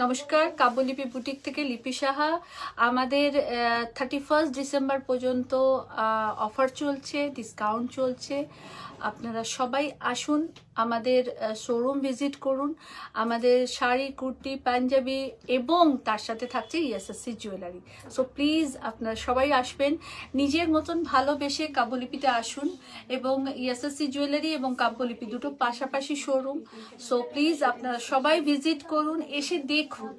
নমস্কার, কাব্যলিপি বুটিক থেকে লিপি সাহা। আমাদের 31 ডিসেম্বর পর্যন্ত অফার চলছে, ডিসকাউন্ট চলছে। আপনারা সবাই আসুন, আমাদের শোরুম ভিজিট করুন। আমাদের শাড়ি, কুর্তি, পাঞ্জাবি এবং তার সাথে থাকছে ইএসএসসি জুয়েলারি। সো প্লিজ আপনারা সবাই আসবেন, নিজের মতন ভালোবেসে কাব্যলিপিতে আসুন। এবং ইএসএসসি জুয়েলারি এবং কাব্যলিপি দুটো পাশাপাশি শোরুম। সো প্লিজ আপনারা সবাই ভিজিট করুন, এসে দেখুন।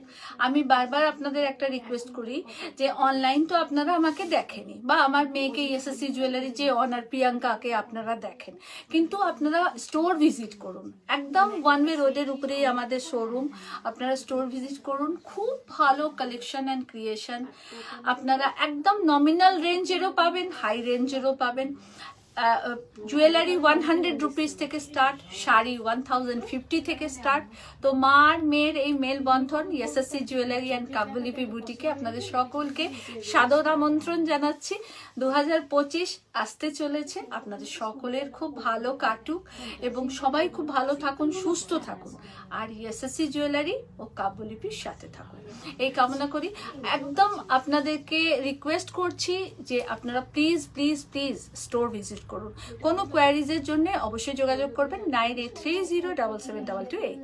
আমি বারবার আপনাদের একটা রিকোয়েস্ট করি যে অনলাইন তো আপনারা আমাকে দেখেনি, বা আমার মেয়েকে ইএসএসসি জুয়েলারি যে অনার প্রিয়াঙ্কাকে আপনারা দেখেন, কিন্তু আপনারা স্টোর ভিজিট করুন। একদম ওয়ান ওয়ে রোডের উপরেই আমাদের শোরুম। আপনারা স্টোর ভিজিট করুন, খুব ভালো কালেকশন অ্যান্ড ক্রিয়েশন। আপনারা একদম নমিনাল রেঞ্জেরও পাবেন, হাই রেঞ্জেরও পাবেন। জুয়েলারি 100 রুপিস থেকে স্টার্ট, শাড়ি 1050 থেকে স্টার্ট। তো মার মেয়ের এই মেলবন্ধন ইএসএসসি জুয়েলারি অ্যান্ড কাব্যলিপি বুটিকে আপনাদের সকলকে সাদর আমন্ত্রণ জানাচ্ছি। 2025 আসতে চলেছে, আপনাদের সকলের খুব ভালো কাটুক এবং সবাই খুব ভালো থাকুন, সুস্থ থাকুন, আর ইএসএসসি জুয়েলারি ও কাব্যলিপির সাথে থাকুন, এই কামনা করি। একদম আপনাদেরকে রিকোয়েস্ট করছি যে আপনারা please please please store visit করুন। কোনো কোয়ারিজের জন্য অবশ্যই যোগাযোগ করবেন 9830772228।